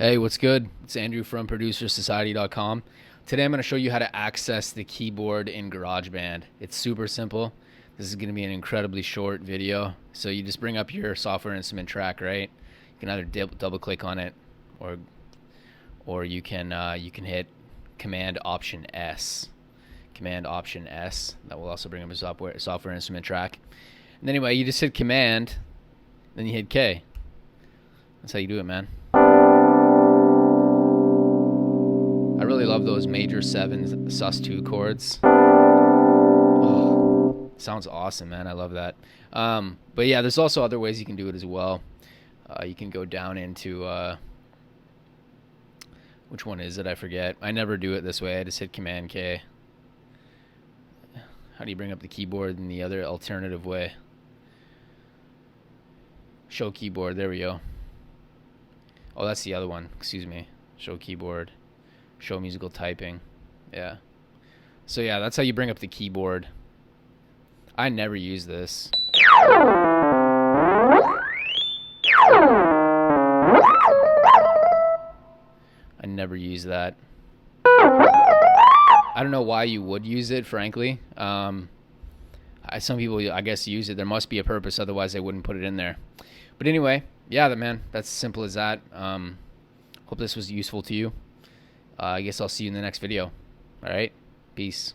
Hey, what's good? It's Andrew from ProducerSociety.com. Today I'm going to show you how to access the keyboard in Garageband. It's super simple. This is going to be an incredibly short video. So you just bring up your software instrument track, right? You can either double click on it or you can hit Command Option S. Command Option S. That will also bring up a software instrument track. And anyway, you just hit Command, then you hit K. That's how you do it, man. I really love those major 7s sus2 chords. Oh, sounds awesome, man. I love that. But yeah, there's also other ways you can do it as well. You can go down into which one is it? I forget. I never do it this way. I just hit Command K. How do you bring up the keyboard in the other alternative way? Show keyboard. There we go. Oh, that's the other one. Excuse me. Show keyboard. Show musical typing. Yeah. So yeah, that's how you bring up the keyboard. I never use this. I never use that. I don't know why you would use it, frankly. Some people, I guess, use it. There must be a purpose, otherwise they wouldn't put it in there. But anyway, yeah, man, that's as simple as that. Hope this was useful to you. I guess I'll see you in the next video. All right? Peace.